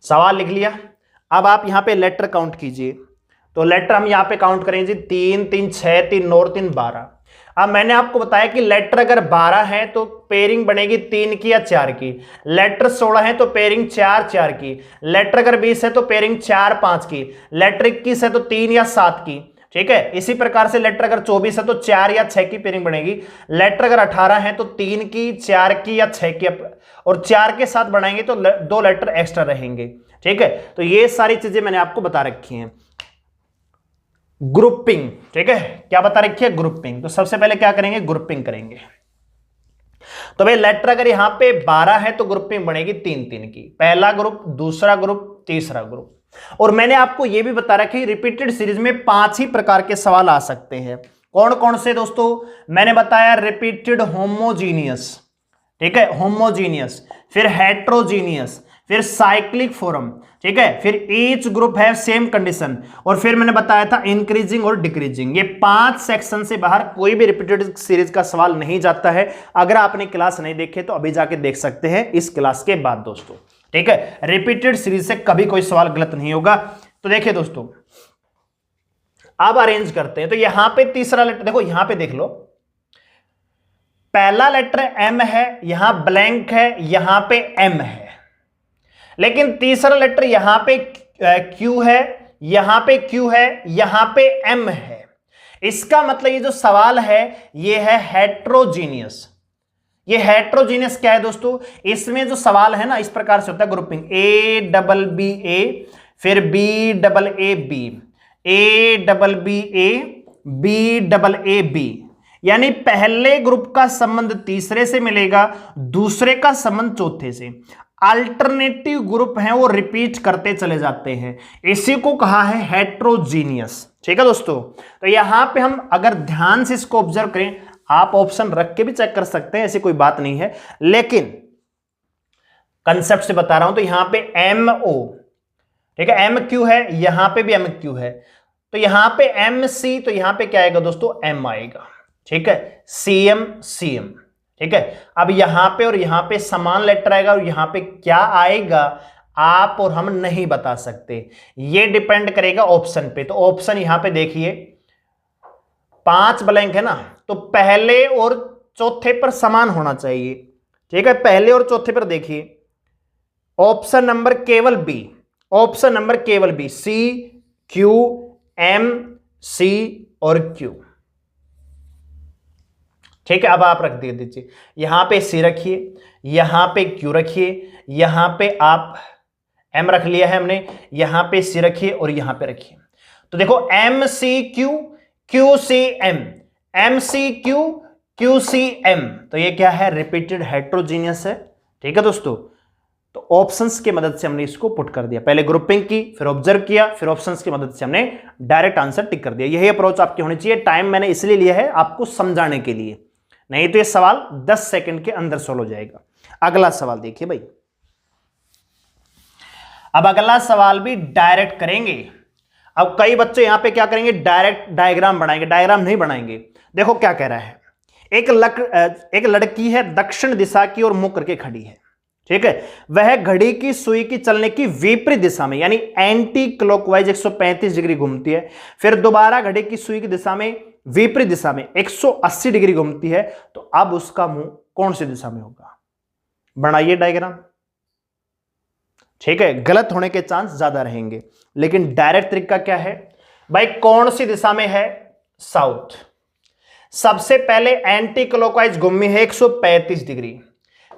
सवाल लिख लिया। अब आप यहां पे लेटर काउंट कीजिए। तो लेटर हम यहां पे काउंट करेंगे 3 3 6 3 9 3 12। अब मैंने आपको बताया कि लेटर अगर 12 है तो पेयरिंग बनेगी 3 की या 4 की। लेटर 16 है तो पेयरिंग 4 4 की। लेटर अगर 20 है तो पेयरिंग 4 5 की। लेटर 21 है तो 3 या 7 की, ठीक है। इसी प्रकार से लेटर अगर 24 है तो 4 या 6 की पेयरिंग बनेगी। लेटर अगर 18 है तो 3 की, 4 की या 6 की, और 4 के साथ बढ़ाएंगे तो 2 लेटर एक्स्ट्रा रहेंगे, ठीक है। तो ये सारी चीजें मैंने आपको बता रखी हैं। ग्रुपिंग, ठीक है, क्या बता रखी है, ग्रुपिंग। तो सबसे पहले क्या करेंगे, ग्रुपिंग करेंगे। तो भाई लेटर अगर यहां पे 12 है तो ग्रुपिंग बनेगी 3 3 की, पहला ग्रुप, दूसरा ग्रुप, तीसरा ग्रुप। और मैंने आपको यह भी बता रखा है रिपीटेड सीरीज में 5 ही प्रकार के सवाल आ सकते हैं। कौन कौन से दोस्तों, मैंने बताया रिपीटेड होमोजीनियस, ठीक है, होमोजीनियस, फिर हेट्रोजीनियस, फिर साइक्लिक फॉर्म, ठीक है, फिर ईच ग्रुप है सेम कंडीशन, और फिर मैंने बताया था इंक्रीजिंग और डिक्रीजिंग। ये 5 सेक्शन से बाहर कोई भी रिपीटेड सीरीज का सवाल नहीं जाता है। अगर आपने क्लास नहीं देखे तो अभी जाके देख सकते हैं इस क्लास के बाद दोस्तों, ठीक है। रिपीटेड सीरीज से कभी कोई सवाल गलत नहीं होगा। तो देखिए दोस्तों, अब अरेंज करते हैं। तो यहां पे तीसरा लेटर देखो, यहां पे देख लो, पहला लेटर एम है, यहां ब्लैंक है, यहां पे एम है, लेकिन तीसरा लेटर यहां पे क्यू है, यहां पे क्यू है, यहां पे एम है। इसका मतलब ये जो सवाल है ये है हेट्रोजीनियस। ये हेट्रोजीनियस क्या है दोस्तों, इसमें जो सवाल है ना इस प्रकार से होता है grouping, A double B A, फिर B double A B, A double B A, B double A B, यानी पहले ग्रुप का संबंध तीसरे से मिलेगा, दूसरे का संबंध चौथे से। अल्टरनेटिव ग्रुप हैं वो रिपीट करते चले जाते हैं, इसी को कहा है हेट्रोजीनियस। ठीक है दोस्तों, तो यहां पे हम अगर ध्यान से इसको ऑब्जर्व करें, आप ऑप्शन रख के भी चेक कर सकते हैं, ऐसी कोई बात नहीं है, लेकिन कंसेप्ट से बता रहा हूं। तो यहां पे एम ओ, ठीक है, एम क्यू है, यहां पे भी एम क्यू है, तो यहां पे एम सी, तो यहां पे क्या आएगा दोस्तों, एम आएगा। ठीक है, सी एम सी एम। ठीक है, अब यहां पे और यहां पे समान लेटर आएगा, और यहां पे क्या आएगा आप और हम नहीं बता सकते, ये डिपेंड करेगा ऑप्शन पे। तो ऑप्शन यहां पे देखिए 5 ब्लैंक है ना, तो पहले और चौथे पर समान होना चाहिए। ठीक है, पहले और चौथे पर देखिए, ऑप्शन नंबर केवल बी, ऑप्शन नंबर केवल B, C Q M C और क्यू। ठीक है, अब आप रख दीजिए, यहां पे सी रखिए, यहां पे क्यू रखिए, यहां पे आप एम रख लिया है हमने, यहां पे सी रखिए और यहां पे रखिए। तो देखो M C Q, Q C M, M C Q, Q C M, तो ये क्या है, रिपीटेड हेट्रोजीनियस है। ठीक है दोस्तों, तो ऑप्शंस की मदद से हमने इसको पुट कर दिया, पहले ग्रुपिंग की, फिर ऑब्जर्व किया, फिर ऑप्शंस की मदद से हमने डायरेक्ट आंसर टिक कर दिया। यही अप्रोच आपकी होनी चाहिए। टाइम मैंने इसलिए लिया है आपको समझाने के लिए, नहीं तो ये सवाल 10 सेकंड के अंदर सॉल्व हो जाएगा। अगला सवाल देखिए भाई, अब अगला सवाल भी डायरेक्ट करेंगे। अब कई बच्चे यहां पे क्या करेंगे, डायरेक्ट डायग्राम बनाएंगे, डायग्राम नहीं बनाएंगे। देखो क्या कह रहा है, एक लड़की है, दक्षिण दिशा की ओर मुंह करके खड़ी है। ठीक है, वह घड़ी की सुई की चलने की विपरीत दिशा में यानी एंटी क्लॉकवाइज 135 डिग्री घूमती है, फिर दोबारा घड़ी की सुई की दिशा में विपरीत दिशा में 180 डिग्री घूमती है। तो अब उसका मुंह कौन सी दिशा में होगा, बनाइए डायग्राम। ठीक है, गलत होने के चांस ज्यादा रहेंगे, लेकिन डायरेक्ट तरीका क्या है भाई, कौन सी दिशा में है, साउथ। सबसे पहले एंटी क्लॉकवाइज घूमी है 135 डिग्री,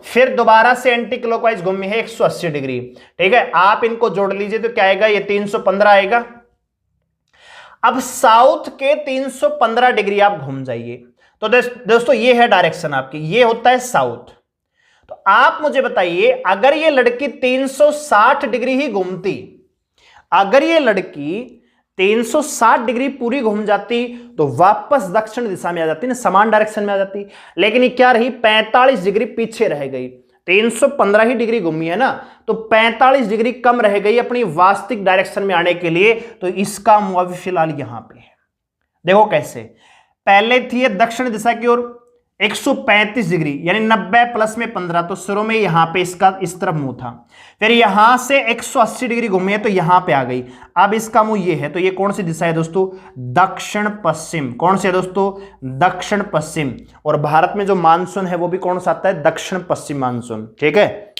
फिर दोबारा से एंटी क्लॉकवाइज घूमी है 180 डिग्री। ठीक है, आप इनको जोड़ लीजिए तो क्या आएगा, ये 315 आएगा। अब साउथ के 315 डिग्री आप घूम जाइए। तो दोस्तों ये है डायरेक्शन आपकी, ये होता है साउथ। तो आप मुझे बताइए, अगर ये लड़की 360 डिग्री ही घूमती, अगर ये लड़की 360 डिग्री पूरी घूम जाती तो वापस दक्षिण दिशा में आ जाती ना, समान डायरेक्शन में आ जाती, लेकिन ये क्या रही, 45 डिग्री पीछे रह गई। 315 ही डिग्री घूमी है ना, तो 45 डिग्री कम रह गई अपनी वास्तविक डायरेक्शन में आने के लिए। तो इसका मुंह अभी फिलहाल यहां पे है। देखो कैसे, पहले थी ये दक्षिण दिशा की ओर 135 डिग्री यानी 90 प्लस में 15, तो शुरू में यहां पे इसका इस तरफ मुंह था, फिर यहां से 180 डिग्री घूमी है तो यहां पे आ गई। अब इसका मुंह ये है, तो ये कौन सी दिशा है दोस्तों, दक्षिण पश्चिम। कौन सी है दोस्तों, दक्षिण पश्चिम। और भारत में जो मानसून है वो भी कौन सा आता है, दक्षिण पश्चिम मानसून। ठीक है,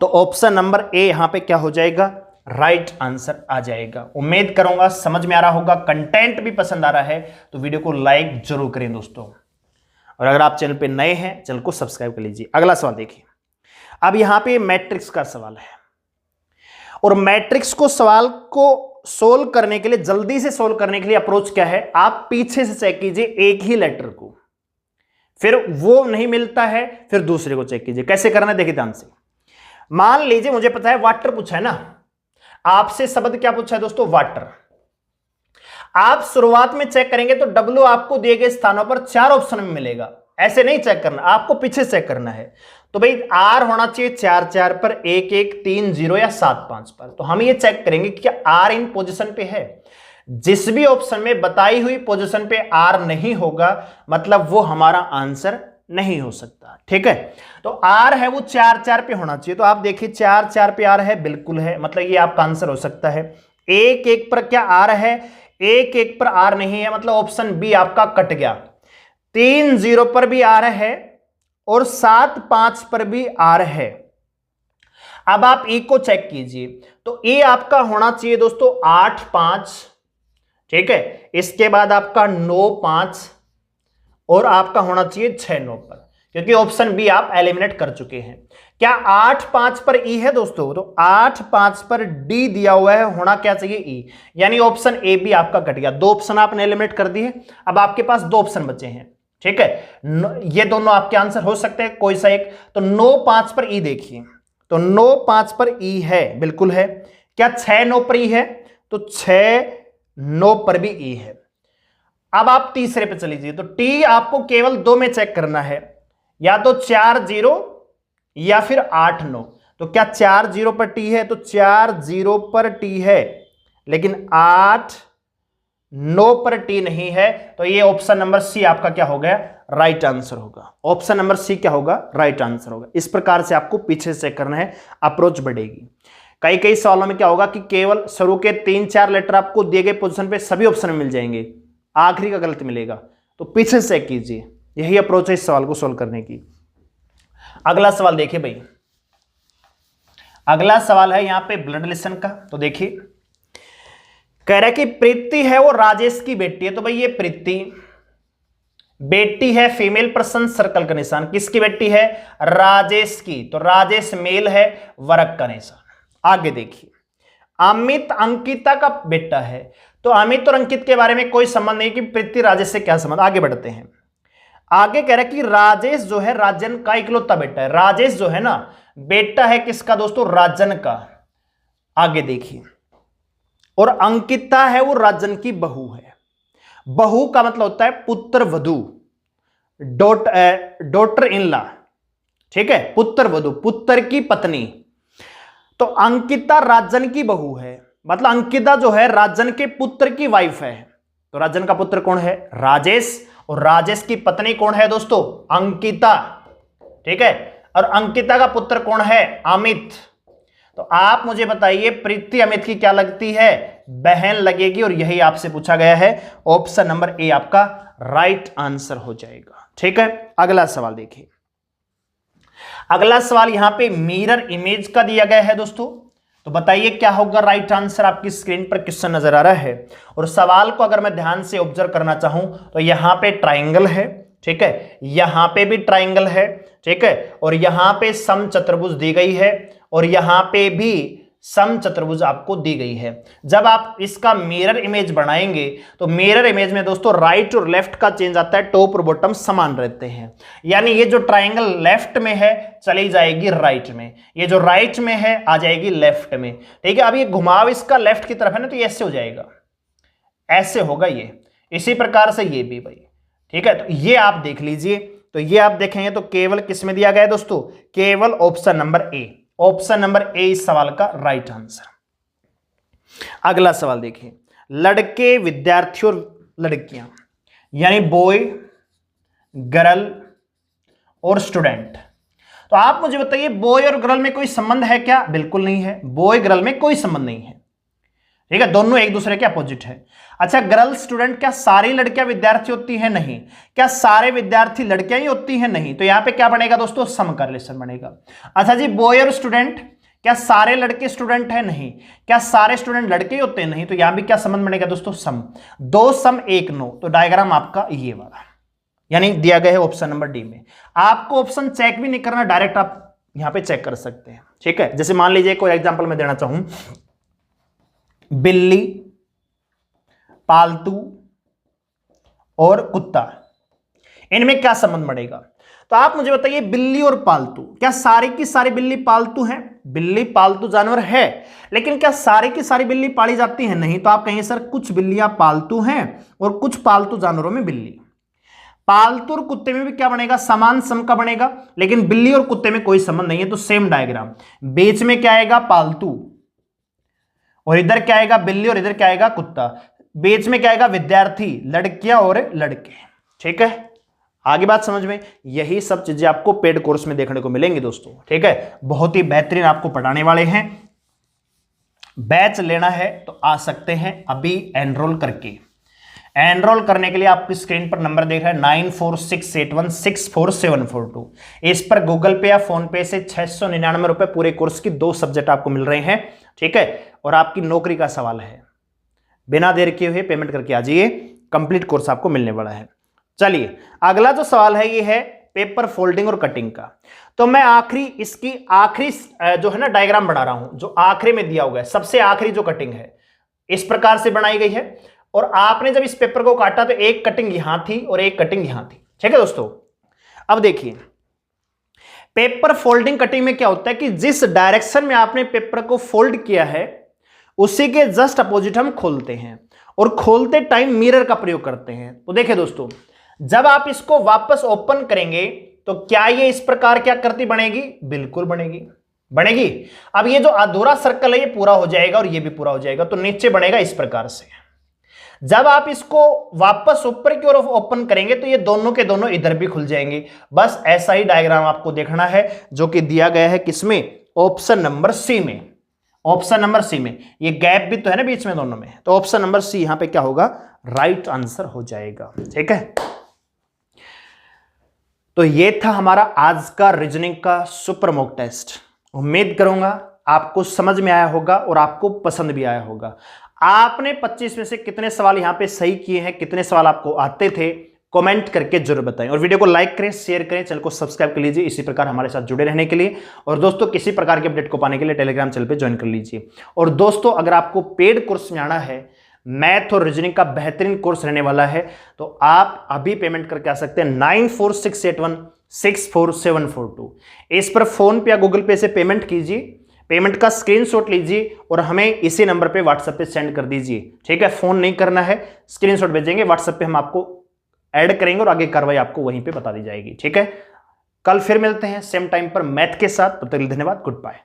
तो ऑप्शन नंबर ए यहां पे क्या हो जाएगा, राइट आंसर आ जाएगा। उम्मीद करूंगा समझ में आ रहा होगा, कंटेंट भी पसंद आ रहा है तो वीडियो को लाइक जरूर करें दोस्तों, और अगर आप चैनल पे नए हैं चैनल को सब्सक्राइब कर लीजिए। अगला सवाल देखिए, अब यहां पे मैट्रिक्स का सवाल है, और मैट्रिक्स को सवाल को सोल्व करने के लिए, जल्दी से सोल्व करने के लिए अप्रोच क्या है, आप पीछे से चेक कीजिए एक ही लेटर को, फिर वो नहीं मिलता है फिर दूसरे को चेक कीजिए। कैसे करना है देखिए ध्यान से। मान लीजिए मुझे पता है वाटर पूछा है ना, आपसे शब्द क्या पूछा है दोस्तों, वाटर। आप शुरुआत में चेक करेंगे तो W आपको दिए गए स्थानों पर 4 ऑप्शन में मिलेगा, ऐसे नहीं चेक करना, आपको पीछे चेक करना है। तो भाई R होना चाहिए 4 4 पर, 1 1 3 0 या 7 5 पर। तो हम ये चेक करेंगे कि क्या R इन पोजीशन पे है। जिस भी ऑप्शन में बताई हुई पोजीशन पे R नहीं होगा मतलब वो हमारा आंसर नहीं हो सकता। ठीक है, तो R है वो 4 4 पे होना चाहिए। तो आप देखिए 4 4 पे R है, बिल्कुल है, मतलब ये आपका आंसर हो सकता है। 1 1 पर क्या R है, एक एक पर आर नहीं है, मतलब ऑप्शन बी आपका कट गया। 3 0 पर भी आर है और 7 5 पर भी आर है। अब आप ए को चेक कीजिए, तो ए आपका होना चाहिए दोस्तों 8 5, ठीक है। इसके बाद आपका 9 5 और आपका होना चाहिए 6 9 पर, क्योंकि ऑप्शन बी आप एलिमिनेट कर चुके हैं। क्या 8 5 पर ई है दोस्तों? तो 8 5 पर डी दिया हुआ है, होना क्या चाहिए ई, यानी ऑप्शन ए भी आपका कट गया। 2 ऑप्शन आपने एलिमिनेट कर दिए, अब आपके पास 2 ऑप्शन बचे हैं, ठीक है। ये दोनों आपके आंसर हो सकते हैं, कोई सा एक। तो 9 5 पर ई देखिए, तो 9 5 पर ई है, बिल्कुल है। क्या 6 9 पर ई है? तो 6 9 पर भी ई है। अब आप तीसरे पे चलीजिए, तो टी आपको केवल 2 में चेक करना है, या तो 4 0 या फिर 8 9। तो क्या 4 0 पर टी है? तो 4 0 पर टी है, लेकिन 8 9 पर टी नहीं है। तो ये ऑप्शन नंबर सी आपका क्या हो गया? राइट आंसर होगा। ऑप्शन नंबर सी क्या होगा? राइट आंसर होगा। इस प्रकार से आपको पीछे से चेक करना है, अप्रोच बढ़ेगी। कई कई सवालों में क्या होगा कि केवल शुरू के 3 4 लेटर आपको दिए गए पोजीशन पे सभी ऑप्शन मिल जाएंगे, आखिरी का गलत मिलेगा। तो पीछे से चेक कीजिए, यही अप्रोच है इस सवाल को सोल्व करने की। अगला सवाल देखिए भाई, अगला सवाल है यहां पे ब्लड रिलेशन का। तो देखिए कह रहा है कि प्रीति है वो राजेश की बेटी है। तो भाई ये प्रीति बेटी है, फीमेल पर्सन, सर्कल का निशान। किसकी बेटी है? राजेश की। तो राजेश मेल है, वर्ग का निशान। आगे देखिए, अमित अंकिता का बेटा है। तो अमित और अंकित के बारे में कोई संबंध नहीं कि प्रीति राजेश से क्या संबंध। आगे बढ़ते हैं, आगे कह रहा है कि राजेश जो है राजन का इकलौता बेटा है। राजेश जो है ना बेटा है किसका दोस्तों? राजन का। आगे देखिए, और अंकिता है वो राजन की बहू है। बहू का मतलब होता है पुत्र वधू, डॉटर इन लॉ, ठीक है, पुत्र वधू, पुत्र की पत्नी। तो अंकिता राजन की बहू है, मतलब अंकिता जो है राजन के पुत्र की वाइफ है। तो राजन का पुत्र कौन है? राजेश। और राजेश की पत्नी कौन है दोस्तों? अंकिता, ठीक है। और अंकिता का पुत्र कौन है? अमित। तो आप मुझे बताइए प्रीति अमित की क्या लगती है? बहन लगेगी, और यही आपसे पूछा गया है। ऑप्शन नंबर ए आपका राइट आंसर हो जाएगा, ठीक है। अगला सवाल देखिए, अगला सवाल यहां पे मिरर इमेज का दिया गया है दोस्तों। तो बताइए क्या होगा राइट आंसर? आपकी स्क्रीन पर क्वेश्चन नजर आ रहा है, और सवाल को अगर मैं ध्यान से ऑब्जर्व करना चाहूं तो यहां पे ट्राइंगल है, ठीक है, यहां पे भी ट्राइंगल है, ठीक है, और यहां पे समचतुर्भुज दी गई है, और यहां पे भी समचतुर्भुज आपको दी गई है। जब आप इसका मिरर इमेज बनाएंगे तो मिरर इमेज में दोस्तों राइट और लेफ्ट का चेंज आता है, टॉप और बॉटम समान रहते हैं। यानी ये जो ट्राइंगल लेफ्ट में है चली जाएगी राइट में, ये जो राइट में है आ जाएगी लेफ्ट में, ठीक है। अब ये घुमाव इसका लेफ्ट की तरफ है ना, तो ये ऐसे हो जाएगा, ऐसे होगा ये। इसी प्रकार से ये भी भाई, ठीक है। तो ये आप देख लीजिए, तो ये आप देखेंगे तो केवल किस में दिया गया है दोस्तों? केवल option number A. Option number A इस सवाल का राइट आंसर। अगला सवाल देखिए, लड़के, विद्यार्थी और लड़कियां, यानी बॉय, गर्ल और स्टूडेंट। तो आप मुझे बताइए बॉय और गर्ल में कोई संबंध है क्या? बिल्कुल नहीं है, बॉय गर्ल में कोई संबंध नहीं है, ठीक है, दोनों एक दूसरे के अपोजिट है। अच्छा, गर्ल स्टूडेंट, क्या सारी लड़कियां विद्यार्थी होती हैं? नहीं। क्या सारे विद्यार्थी लड़कियां ही होती हैं? नहीं। तो यहां पे क्या बनेगा दोस्तों? सम का रिलेशन बनेगा। अच्छा जी, बॉय और स्टूडेंट, क्या सारे लड़के स्टूडेंट हैं? नहीं। क्या सारे स्टूडेंट लड़के ही होते हैं? नहीं। तो यहां भी क्या संबंध बनेगा दोस्तों? सम। 2 सम 1 9। तो डायग्राम आपका ये वाला, यानी दिया गया है ऑप्शन नंबर डी में। आपको ऑप्शन चेक भी नहीं करना, डायरेक्ट आप यहां पे चेक कर सकते हैं, ठीक है। जैसे मान लीजिए कोई एग्जांपल मैं देना चाहूं, बिल्ली, पालतू और कुत्ता, इनमें क्या संबंध बढ़ेगा? तो आप मुझे बताइए बिल्ली और पालतू, क्या सारी की सारी बिल्ली पालतू हैं? बिल्ली पालतू जानवर है, लेकिन क्या सारी की सारी बिल्ली पाली जाती है? नहीं। तो आप कहेंगे सर कुछ बिल्लियां पालतू हैं और कुछ पालतू जानवरों में बिल्ली। पालतू और कुत्ते में भी क्या बनेगा? समान सम का बनेगा, लेकिन बिल्ली और कुत्ते में कोई संबंध नहीं है। तो सेम डायग्राम, बीच में क्या आएगा? पालतू, और इधर क्या आएगा? बिल्ली, और इधर क्या आएगा? कुत्ता। बीच में क्या आएगा? विद्यार्थी, लड़कियां और लड़के, ठीक है। आगे बात समझ में? यही सब चीजें आपको पेड कोर्स में देखने को मिलेंगी दोस्तों, ठीक है। बहुत ही बेहतरीन आपको पढ़ाने वाले हैं। बैच लेना है तो आ सकते हैं अभी एनरोल करके। एनरोल करने के लिए आपकी स्क्रीन पर नंबर देख रहे हैं 9468164742। इस पर गूगल पे या फोन पे से 699 रुपए पूरे कोर्स की 2 सब्जेक्ट आपको मिल रहे हैं, ठीक है। और आपकी नौकरी का सवाल है, बिना देर किए हुए पेमेंट करके आ जाइए, कंप्लीट कोर्स आपको मिलने वाला है। चलिए अगला जो सवाल है ये है पेपर फोल्डिंग और कटिंग का। तो मैं इसकी आखिरी जो है ना डायग्राम बना रहा हूं, जो आखिरी में दिया हुआ है, सबसे आखिरी जो कटिंग है इस प्रकार से बनाई गई है। और आपने जब इस पेपर को काटा तो एक कटिंग यहां थी और एक कटिंग यहां थी, ठीक है दोस्तों। अब देखिए पेपर फोल्डिंग कटिंग में क्या होता है कि जिस डायरेक्शन में आपने पेपर को फोल्ड किया है उसी के जस्ट अपोजिट हम खोलते हैं, और खोलते टाइम मिरर का प्रयोग करते हैं। तो देखिए दोस्तों, जब आप इसको वापस ओपन करेंगे तो क्या ये इस प्रकार की आकृति बनेगी? बिल्कुल बनेगी। अब ये जो अधूरा सर्कल है ये पूरा हो जाएगा और ये भी पूरा हो जाएगा, तो नीचे बनेगा इस प्रकार से। जब आप इसको वापस ऊपर की ओर ओपन करेंगे तो ये दोनों के दोनों इधर भी खुल जाएंगे। बस ऐसा ही डायग्राम आपको देखना है जो कि दिया गया है किसमें? ऑप्शन नंबर सी में। ऑप्शन नंबर सी में ये गैप भी तो है ना बीच में दोनों में, तो ऑप्शन नंबर सी यहां पे क्या होगा? राइट आंसर हो जाएगा, ठीक है। तो ये था हमारा आज का रीजनिंग का सुपर मॉक टेस्ट। उम्मीद करूंगा आपको समझ में आया होगा और आपको पसंद भी आया होगा। आपने 25 में से कितने सवाल यहां पे सही किए हैं, कितने सवाल आपको आते थे, कमेंट करके जरूर बताएं। और वीडियो को लाइक करें, शेयर करें, चैनल को सब्सक्राइब कर लीजिए इसी प्रकार हमारे साथ जुड़े रहने के लिए। और दोस्तों किसी प्रकार के अपडेट को पाने के लिए टेलीग्राम चैनल पे ज्वाइन कर लीजिए। और दोस्तों अगर आपको पेड कोर्स में आना है, मैथ और रीजनिंग का बेहतरीन कोर्स रहने वाला है, तो आप अभी पेमेंट करके आ सकते हैं 9468164742। इस पर फोन पे या गूगल पे से पेमेंट कीजिए, पेमेंट का स्क्रीनशॉट लीजिए और हमें इसी नंबर पे व्हाट्सएप पे सेंड कर दीजिए, ठीक है। फोन नहीं करना है, स्क्रीनशॉट भेजेंगे, व्हाट्सएप पे हम आपको ऐड करेंगे और आगे कार्रवाई आपको वहीं पे बता दी जाएगी, ठीक है। कल फिर मिलते हैं सेम टाइम पर मैथ के साथ, तब तक के लिए धन्यवाद, गुड बाय।